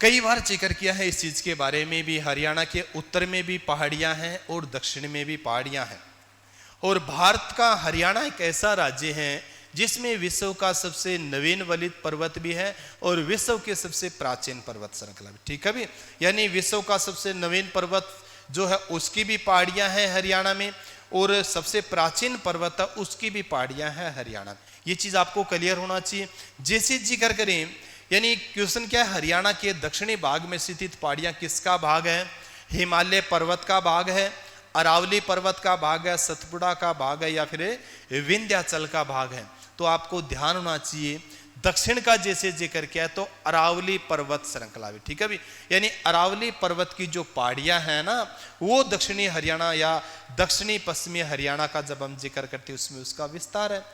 कई बार जिक्र किया है इस चीज के बारे में भी। हरियाणा के उत्तर में भी पहाड़ियां हैं और दक्षिण में भी पहाड़ियां हैं। और भारत का हरियाणा एक ऐसा राज्य है जिसमें विश्व का सबसे नवीन वलित पर्वत भी है और विश्व के सबसे प्राचीन पर्वत श्रृंखला भी। ठीक है भी, यानी विश्व का सबसे नवीन पर्वत जो है उसकी भी पहाड़ियां हैं हरियाणा में, और सबसे प्राचीन पर्वत है उसकी भी पहाड़ियां हैं हरियाणा में। ये चीज आपको क्लियर होना चाहिए। जैसे जिक्र करें, यानी क्वेश्चन क्या है, हरियाणा के दक्षिणी भाग में स्थित पहाड़ियां किसका भाग है? हिमालय पर्वत का भाग है, अरावली पर्वत का भाग है, सतपुड़ा का भाग है, या फिर विंध्याचल का भाग है? तो आपको ध्यान होना चाहिए, दक्षिण का जैसे जिक्र किया है तो अरावली पर्वत श्रृंखला भी। ठीक है भी, यानी अरावली पर्वत की जो पहाड़ियां हैं ना वो दक्षिणी हरियाणा या दक्षिणी पश्चिमी हरियाणा का जब हम जिक्र करते हैं उसमें उसका विस्तार है।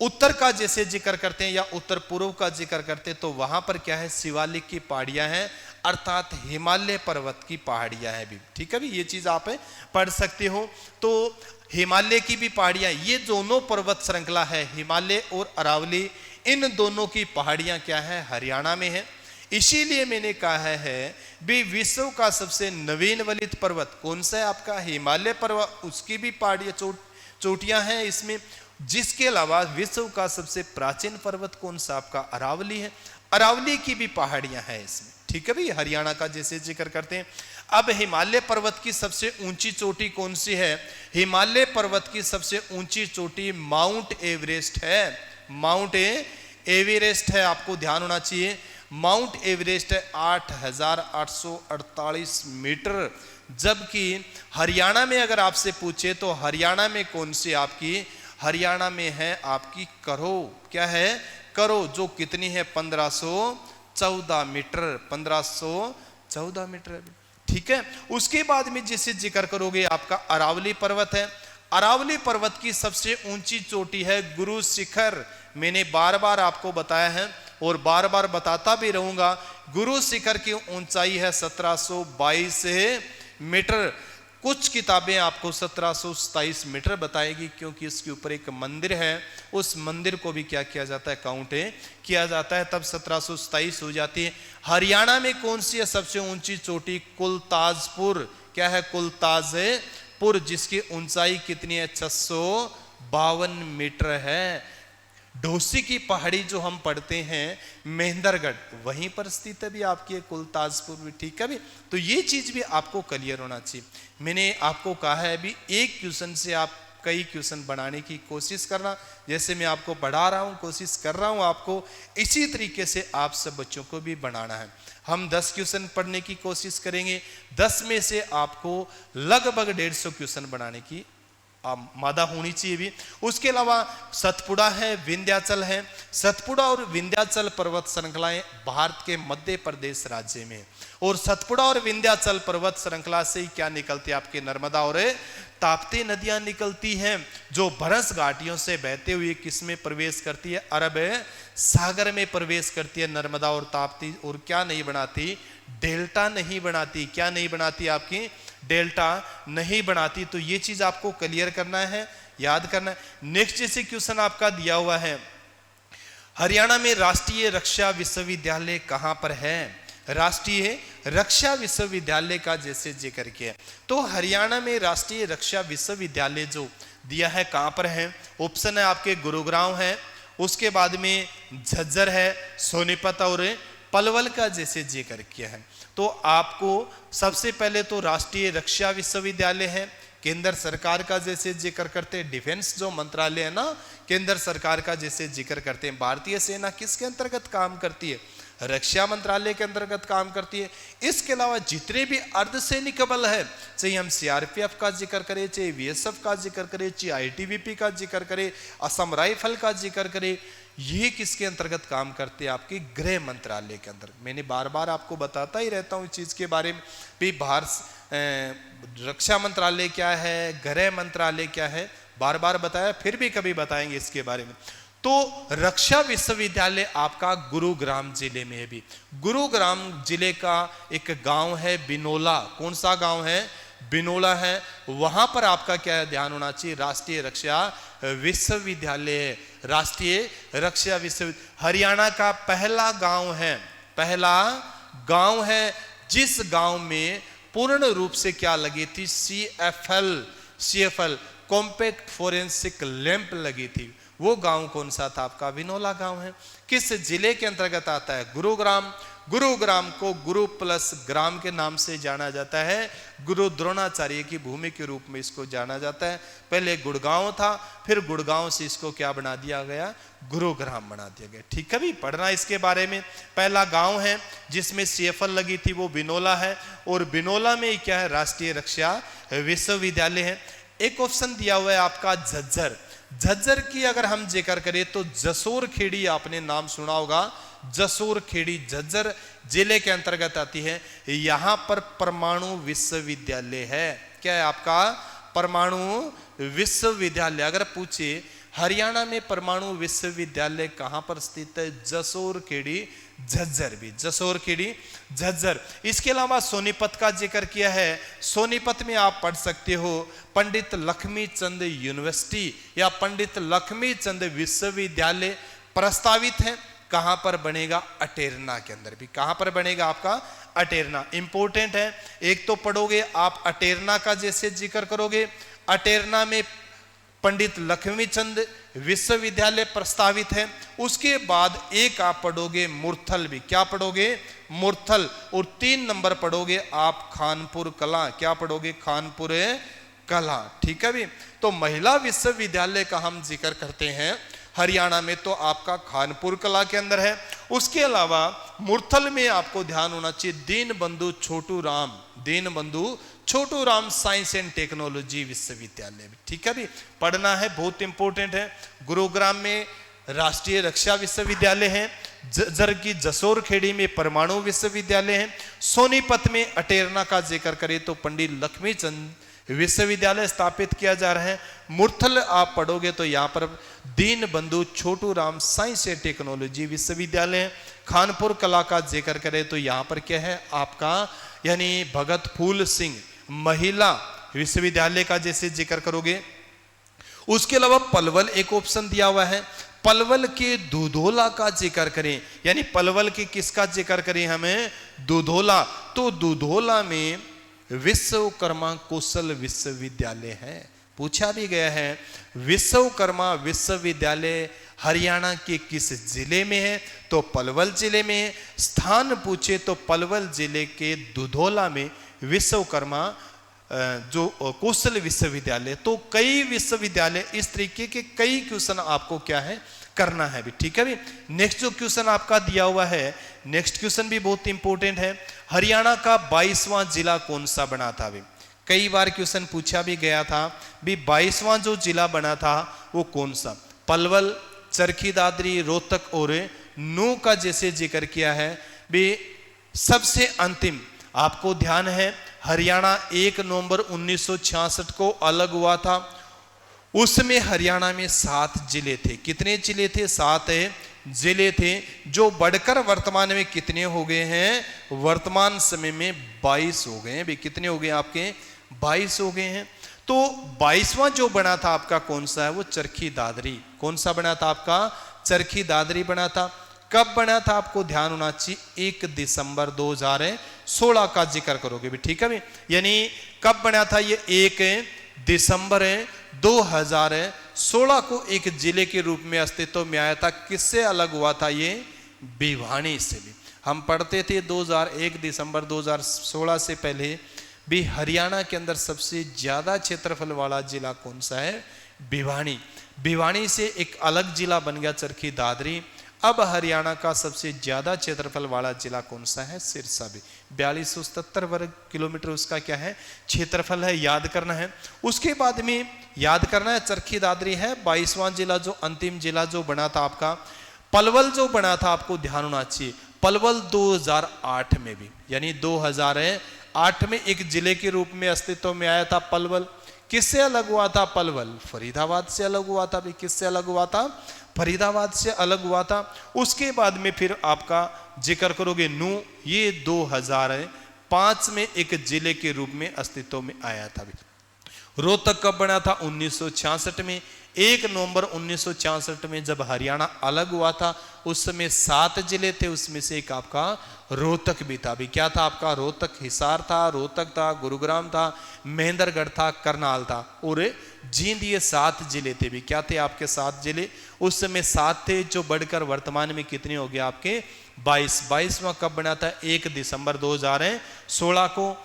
उत्तर का जैसे जिक्र करते हैं या उत्तर पूर्व का जिक्र करते हैं तो वहां पर क्या है? शिवालिक की पहाड़ियां हैं, अर्थात हिमालय पर्वत की पहाड़ियां हैं भी। ठीक है भी, ये चीज आप पढ़ सकते हो। तो हिमालय की भी पहाड़ियां, ये दोनों पर्वत श्रृंखला है, हिमालय और अरावली, इन दोनों की पहाड़ियां क्या है? हरियाणा में है। इसीलिए मैंने कहा है भी विश्व का सबसे नवीन वलित पर्वत कौन सा है? आपका हिमालय पर्वत, उसकी भी पहाड़ियां चोटियां हैं इसमें। जिसके अलावा विश्व का सबसे प्राचीन पर्वत कौन सा? आपका अरावली है, अरावली की भी पहाड़ियां हैं इसमें। ठीक है भाई, हरियाणा का जैसे जिक्र करते हैं। अब हिमालय पर्वत की सबसे ऊंची चोटी कौन सी है? हिमालय पर्वत की सबसे ऊंची चोटी माउंट एवरेस्ट है। माउंट एवरेस्ट है, आपको ध्यान होना चाहिए। माउंट एवरेस्ट है 8,848 मीटर। जबकि हरियाणा में अगर आपसे पूछे तो हरियाणा में कौन सी आपकी? हरियाणा में है आपकी करो। क्या है? करो, जो कितनी है? 1514 मीटर। 1514 मीटर। ठीक है, उसके बाद में जिसे जिक्र करोगे आपका अरावली पर्वत है। अरावली पर्वत की सबसे ऊंची चोटी है गुरु शिखर। मैंने बार बार आपको बताया है और बार बार बताता भी रहूंगा, गुरु शिखर की ऊंचाई है 1722 मीटर। कुछ किताबें आपको 1727 मीटर बताएगी क्योंकि इसके ऊपर एक मंदिर है, उस मंदिर को भी क्या किया जाता है? काउंट किया जाता है, तब 1727 हो जाती है। हरियाणा में कौन सी है सबसे ऊंची चोटी? कुलताजपुर। क्या है? कुलताजपुर, जिसकी ऊंचाई कितनी है? 652 मीटर है। ढोसी की पहाड़ी जो हम पढ़ते हैं महेंद्रगढ़, वहीं पर स्थित है भी आपकी कुलताजपुर भी। ठीक है भी, तो ये चीज भी आपको क्लियर होना चाहिए। मैंने आपको कहा है भी एक क्वेश्चन से आप कई क्वेश्चन बनाने की कोशिश करना। जैसे मैं आपको पढ़ा रहा हूँ, कोशिश कर रहा हूँ आपको, इसी तरीके से आप सब बच्चों को भी बनाना है। हम 10 क्वेश्चन पढ़ने की कोशिश करेंगे, 10 में से आपको लगभग 150 क्वेश्चन बनाने की मादा होनी चाहिए भी। उसके अलावा सतपुड़ा है, विंध्याचल है। सतपुड़ा और विंध्याचल पर्वत श्रृंखलाएं भारत के मध्य प्रदेश राज्य में, और सतपुड़ा और विंध्याचल पर्वत श्रृंखला से ही क्या निकलती है? आपके नर्मदा और ताप्ती नदियां निकलती हैं, जो भरस घाटियों से बहते हुए किसमें प्रवेश करती है? अरब सागर में प्रवेश करती है नर्मदा और ताप्ती, और क्या नहीं बनाती? डेल्टा नहीं बनाती। क्या नहीं बनाती? आपकी डेल्टा नहीं बनाती। तो ये चीज आपको क्लियर करना है, याद करना है। नेक्स्ट जैसे क्वेश्चन आपका दिया हुआ है, हरियाणा में राष्ट्रीय रक्षा विश्वविद्यालय कहां पर है? राष्ट्रीय रक्षा विश्वविद्यालय का जैसे जिक्र किया तो हरियाणा में राष्ट्रीय रक्षा विश्वविद्यालय जो दिया है कहां पर है? ऑप्शन है आपके गुरुग्राम है, उसके बाद में झज्जर है, सोनीपत और पलवल का जैसे जिक्र किया है। तो आपको सबसे पहले तो राष्ट्रीय रक्षा विश्वविद्यालय है, केंद्र सरकार का जैसे जिक्र करते हैं, डिफेंस जो मंत्रालय है ना, केंद्र सरकार का जैसे जिक्र करते हैं। भारतीय सेना किसके अंतर्गत काम करती है? रक्षा मंत्रालय के अंतर्गत काम करती है। इसके अलावा जितने भी अर्धसैनिक बल है, चाहे हम सीआरपीएफ का जिक्र करें, चाहे बीएसएफ का जिक्र करें, चाहे आईटीबीपी का जिक्र करें, असम राइफल का जिक्र करें, ये किसके अंतर्गत काम करते हैं? आपके गृह मंत्रालय के अंदर। मैंने बार बार आपको बताता ही रहता हूँ इस चीज के बारे में भी, रक्षा मंत्रालय क्या है, गृह मंत्रालय क्या है, बार बार बताया, फिर भी कभी बताएंगे इसके बारे में। तो रक्षा विश्वविद्यालय आपका गुरुग्राम जिले में है। भी गुरुग्राम जिले का एक गांव है बिनोला। कौन सा गांव है? बिनोला है। वहां पर आपका क्या है, ध्यान होना चाहिए, राष्ट्रीय रक्षा विश्वविद्यालय है। राष्ट्रीय रक्षा विश्वविद्यालय हरियाणा का पहला गांव है जिस गांव में पूर्ण रूप से क्या लगी थी? सीएफएल कॉम्पैक्ट फोरेंसिक लैंप लगी थी। वो गांव कौन सा था? आपका बिनोला गांव है। किस जिले के अंतर्गत आता है? गुरुग्राम। गुरुग्राम को गुरु प्लस ग्राम के नाम से जाना जाता है। गुरु द्रोणाचार्य की भूमि के रूप में इसको जाना जाता है। पहले गुड़गांव था, फिर गुड़गांव से इसको क्या बना दिया गया? गुरुग्राम बना दिया गया। ठीक है भी, पढ़ना इसके बारे में। पहला गांव है जिसमें सीएफएल लगी थी, वो बिनोला है। और बिनोला में क्या है? राष्ट्रीय रक्षा विश्वविद्यालय है। एक ऑप्शन दिया हुआ है आपका झज्जर। झज्जर की अगर हम जिक्र करें तो जसोर खेड़ी, आपने नाम सुना होगा। जसोर खेड़ी झज्जर जिले के अंतर्गत आती है। यहां पर परमाणु विश्वविद्यालय है। क्या है आपका? परमाणु विश्वविद्यालय। अगर पूछे हरियाणा में परमाणु विश्वविद्यालय कहां पर स्थित है? जसोर खेड़ी झज्जर। भी जसोर खेड़ी झज्जर। इसके अलावा सोनीपत का जिक्र किया है। सोनीपत में आप पढ़ सकते हो पंडित लक्ष्मी चंद यूनिवर्सिटी या पंडित लक्ष्मी चंद विश्वविद्यालय प्रस्तावित है। कहां पर बनेगा? अटेरना के अंदर। भी कहां पर बनेगा? आपका अटेरना। इंपॉर्टेंट है। एक तो पढ़ोगे आप अटेरना का, जैसे जिक्र करोगे अटेरना में पंडित लक्ष्मीचंद विश्वविद्यालय प्रस्तावित है। उसके बाद एक आप पढ़ोगे मुरथल। भी क्या पढ़ोगे? मुरथल। और 3 नंबर पढ़ोगे आप खानपुर कला। क्या पढ़ोगे? खानपुर कला। ठीक है भी। तो महिला विश्वविद्यालय का हम जिक्र करते हैं हरियाणा में, तो आपका खानपुर कला के अंदर है। उसके अलावा मुरथल में आपको ध्यान होना चाहिए Deenbandhu Chhotu Ram science and technology विश्वविद्यालय। ठीक है भी, पढ़ना है, बहुत इंपॉर्टेंट है। गुरुग्राम में राष्ट्रीय रक्षा विश्वविद्यालय है। झज्जर की जसोर खेड़ी में परमाणु विश्वविद्यालय है। सोनीपत में अटेरना का जिक्र करें तो पंडित लक्ष्मीचंद विश्वविद्यालय स्थापित किया जा रहा है। मुरथल आप पढ़ोगे तो यहाँ पर Deenbandhu Chhotu Ram science and technology विश्वविद्यालय है। खानपुर कला का जिक्र करें तो यहाँ पर क्या है आपका, यानी भगत फूल सिंह महिला विश्वविद्यालय का जैसे जिक्र करोगे। उसके अलावा पलवल एक ऑप्शन दिया हुआ है। पलवल के दुधोला का जिक्र करें, यानी पलवल के किसका जिक्र करें हमें? दुधोला। तो दुधोला में विश्वकर्मा कौशल विश्वविद्यालय है। पूछा भी गया है विश्वकर्मा विश्वविद्यालय हरियाणा के किस जिले में है? तो पलवल जिले में है। स्थान पूछे तो पलवल जिले के दुधोला में विश्वकर्मा जो कौशल विश्वविद्यालय। तो कई विश्वविद्यालय, इस तरीके के कई क्वेश्चन आपको क्या है करना है भी। ठीक है भी। नेक्स्ट जो क्वेश्चन आपका दिया हुआ है, नेक्स्ट क्वेश्चन भी बहुत इंपॉर्टेंट है। हरियाणा का 22वां जिला कौन सा बना था? भी कई बार क्वेश्चन पूछा भी गया था भी 22वां जो जिला बना था वो कौन सा? पलवल, चरखी दादरी, रोहतक और नूह का जैसे जिक्र किया है। भी सबसे अंतिम आपको ध्यान है हरियाणा 1 नवंबर 1966 को अलग हुआ था। उसमें हरियाणा में 7 जिले थे। कितने जिले थे? 7 जिले थे, जो बढ़कर वर्तमान में कितने हो गए हैं? वर्तमान समय में 22 हो गए हैं। भी कितने हो गए आपके? 22 हो गए हैं। तो 22वां जो बना था आपका कौन सा है? वो चरखी दादरी। कौन सा बना था आपका? चरखी दादरी बना था। कब बना था? आपको ध्यान होना चाहिए 1 दिसंबर 2016 का जिक्र करोगे भी। ठीक है भी, यानी कब बना था ये? 1 दिसंबर 2016 को एक जिले के रूप में अस्तित्व में आया था। किससे अलग हुआ था ये? भिवानी से। भी हम पढ़ते थे 1 दिसंबर 2016 से पहले भी हरियाणा के अंदर सबसे ज्यादा क्षेत्रफल वाला जिला कौन सा है? भिवानी। भिवानी से एक अलग जिला बन गया चरखी दादरी। अब हरियाणा का सबसे ज्यादा क्षेत्रफल वाला जिला कौन सा है? सिरसा भी। 4277 वर्ग किलोमीटर उसका क्या है? क्षेत्रफल है, याद करना है। उसके बाद में याद करना है चरखी दादरी है 22वां जिला, जो अंतिम जिला जो बना था आपका पलवल जो बना था, आपको ध्यान होना चाहिए पलवल 2008 में भी, यानी 2008 में एक जिले के रूप में अस्तित्व में आया था पलवल। किससे अलग हुआ था पलवल? फरीदाबाद से अलग हुआ था भी। किससे अलग हुआ था? फरीदाबाद से अलग हुआ था। उसके बाद में फिर आपका जिक्र करोगे नू, ये 2005 में एक जिले के रूप में अस्तित्व में आया था भी। रोहतक कब बना था? 1966 में। 1 नवंबर 1966 में जब हरियाणा अलग हुआ था, उस समय 7 जिले थे, उसमें से एक आपका रोहतक भी था भी। क्या था आपका? रोहतक। हिसार था, रोहतक था, गुरुग्राम था, महेंद्रगढ़ था, करनाल था और जींद, ये 7 जिले थे भी। क्या थे आपके? 7 जिले। उस समय 7 थे, जो बढ़कर वर्तमान में कितने हो गए आपके? 22। 22वां कब बना था? 1 दिसंबर 2016 को।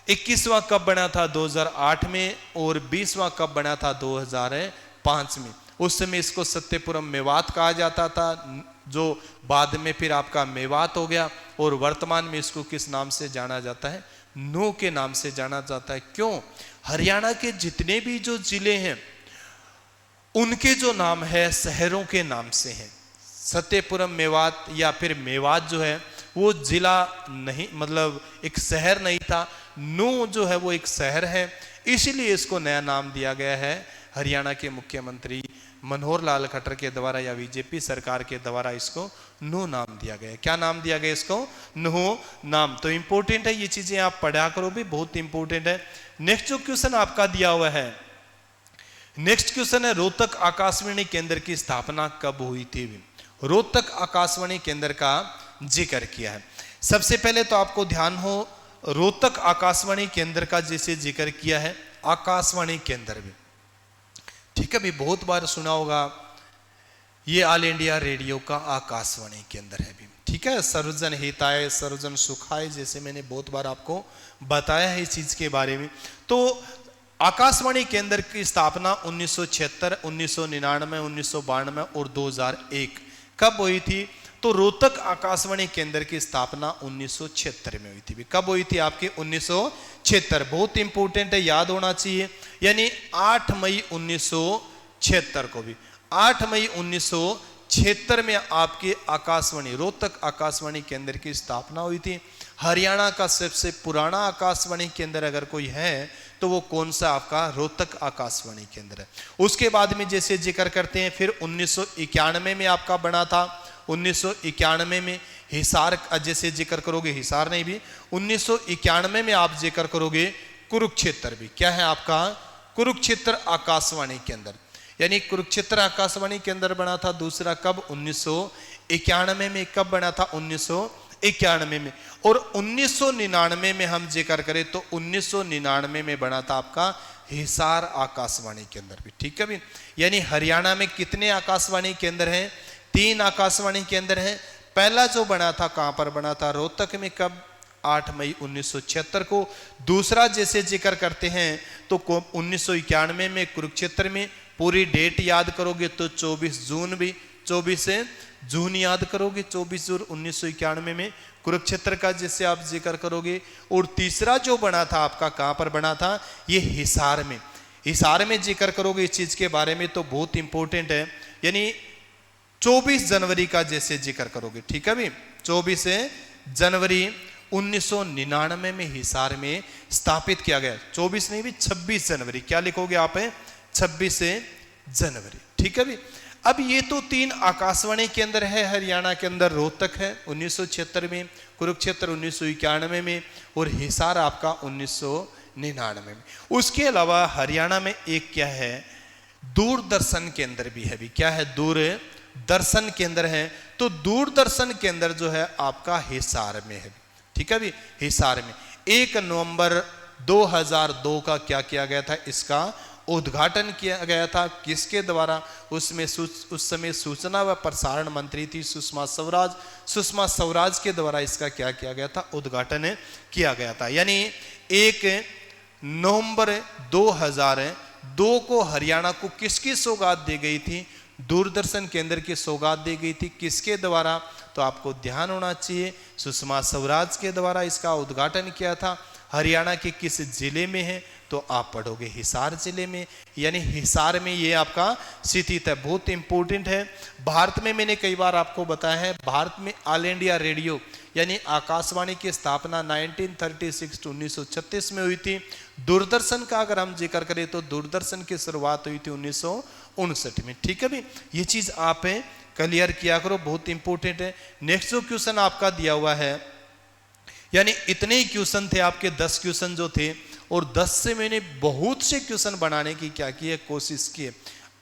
21वां कब बना था? 2008 में। और 20वां कब बना था? 2005 में। उस समय इसको सत्यपुरम मेवात कहा जाता था, जो बाद में फिर आपका मेवात हो गया। और वर्तमान में इसको किस नाम से जाना जाता है? नू के नाम से जाना जाता है। क्यों? हरियाणा के जितने भी जो जिले हैं उनके जो नाम है शहरों के नाम से हैं। सत्यपुरम मेवात या फिर मेवात जो है वो जिला नहीं, मतलब एक शहर नहीं था। नू जो है वो एक शहर है, इसीलिए इसको नया नाम दिया गया है। हरियाणा के मुख्यमंत्री मनोहर लाल खट्टर के द्वारा या बीजेपी सरकार के द्वारा इसको नू नाम दिया गया। क्या नाम दिया गया इसको? नू नाम। तो इंपॉर्टेंट है, ये चीजें आप पढ़ा करो भी, बहुत इंपॉर्टेंट है। नेक्स्ट जो क्वेश्चन आपका दिया हुआ है, नेक्स्ट क्वेश्चन है रोहतक आकाशवाणी केंद्र की स्थापना कब हुई थी? रोहतक आकाशवाणी केंद्र का जिक्र किया है। सबसे पहले तो आपको ध्यान हो, रोहतक आकाशवाणी केंद्र का जैसे जिक्र किया है, आकाशवाणी केंद्र भी, ठीक है भी, बहुत बार सुना होगा, ये ऑल इंडिया रेडियो का आकाशवाणी केंद्र है भी, ठीक है। सर्वजन हिताय सर्वजन सुखाय, जैसे मैंने बहुत बार आपको बताया है इस चीज के बारे में। तो आकाशवाणी केंद्र की स्थापना 1976, 1999, 1992 और 2001 कब हुई थी? तो रोहतक आकाशवाणी केंद्र की स्थापना 1976 में हुई थी। कब हुई थी आपकी? 1976। बहुत इंपॉर्टेंट है, याद होना चाहिए। यानी 8 मई 1976 को भी, 8 मई 1976 में आपके आकाशवाणी, रोहतक आकाशवाणी केंद्र की स्थापना हुई थी। हरियाणा का सबसे पुराना आकाशवाणी केंद्र अगर कोई है तो वो कौन सा? आपका रोहतक आकाशवाणी केंद्र है। उसके बाद में जैसे जिक्र करते हैं, फिर 1991 में आपका बना था। 1991 में हिसार, जैसे जिक्र करोगे हिसार नहीं भी, 1991 में आप जिक्र करोगे कुरुक्षेत्र भी। क्या है आपका? कुरुक्षेत्र आकाशवाणी केंद्र, यानी कुरुक्षेत्र आकाशवाणी केंद्र बना था। दूसरा कब? 1991 में। कब बना था? 1991 में। और 1999 में हम जिक्र करें तो 1999 में बना था आपका हिसार आकाशवाणी केंद्र भी, ठीक है भी। यानी हरियाणा में कितने आकाशवाणी केंद्र हैं? 3 आकाशवाणी केंद्र हैं। पहला जो बना था कहां पर बना था? रोहतक में। कब? 8 मई 1976 को। दूसरा जैसे जिक्र करते हैं तो 1991 में कुरुक्षेत्र में। पूरी डेट याद करोगे तो 24 जून भी, 24 जून याद करोगे, 24 जून 1991 में कुरुक्षेत्र का जैसे आप जिक्र करोगे। और तीसरा जो बना था आपका कहां पर बना था? ये हिसार में। हिसार में जिक्र करोगे इस चीज के बारे में तो बहुत इंपॉर्टेंट है, यानी 24 जनवरी का जैसे जिक्र करोगे, ठीक है भी। 24 जनवरी 1999 में हिसार में स्थापित किया गया। 24 नहीं भी, 26 जनवरी। क्या लिखोगे आप? 26 जनवरी, ठीक है भी। अब ये तो 3 आकाशवाणी केंद्र है हरियाणा के अंदर। रोहतक है 1976 में, कुरुक्षेत्र 1991 में और हिसार आपका 1999 में। उसके अलावा हरियाणा में एक क्या है? दूरदर्शन केंद्र भी है भी। क्या है? दूरदर्शन केंद्र है। तो दूरदर्शन केंद्र जो है आपका हिसार में है, ठीक है भी, हिसार में। 1 नवंबर 2002 का क्या किया गया था? इसका उद्घाटन किया गया था। किसके द्वारा? उसमें उस समय सूचना व प्रसारण मंत्री थी सुषमा स्वराज। सुषमा स्वराज के द्वारा इसका क्या किया गया था? उद्घाटन किया गया था। यानी 1 नवंबर 2002 को हरियाणा को किसकी सौगात दी गई थी? दूरदर्शन केंद्र की सौगात दी गई थी, किसके द्वारा? तो आपको ध्यान होना चाहिए, सुषमा स्वराज के द्वारा इसका उद्घाटन किया था। हरियाणा के किस जिले में है? तो आप पढ़ोगे हिसार जिले में, यानी हिसार में ये आपका स्थित है। बहुत इंपॉर्टेंट है। भारत में मैंने कई बार आपको बताया है, भारत में ऑल इंडिया रेडियो यानी आकाशवाणी की स्थापना 1936 to 1936 में हुई थी। दूरदर्शन का अगर हम जिक्र करें तो दूरदर्शन की शुरुआत हुई थी 1959 में। ठीक है भाई, ये चीज आप क्लियर किया करो, बहुत इंपॉर्टेंट है। नेक्स्ट जो क्वेश्चन आपका दिया हुआ है, यानी इतने ही क्वेश्चन थे आपके, 10 क्वेश्चन जो थे, और 10 से मैंने बहुत से क्वेश्चन बनाने की क्या की है, कोशिश की है।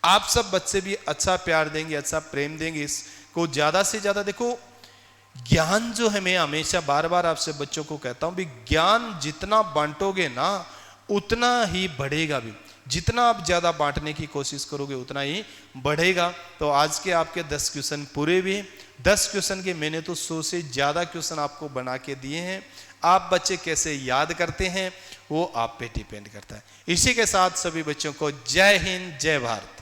आप सब बच्चे भी अच्छा प्यार देंगे, अच्छा प्रेम देंगे, इसको ज्यादा से ज्यादा देखो। ज्ञान जो है, मैं हमेशा बार बार आपसे बच्चों को कहता हूं भी, ज्ञान जितना बांटोगे ना उतना ही बढ़ेगा भी। जितना आप ज्यादा बांटने की कोशिश करोगे उतना ही बढ़ेगा। तो आज के आपके 10 क्वेश्चन पूरे भी हैं। 10 क्वेश्चन के मैंने तो 100 से ज्यादा क्वेश्चन आपको बना के दिए हैं। आप बच्चे कैसे याद करते हैं वो आप पे डिपेंड करता है। इसी के साथ सभी बच्चों को जय हिंद, जय भारत।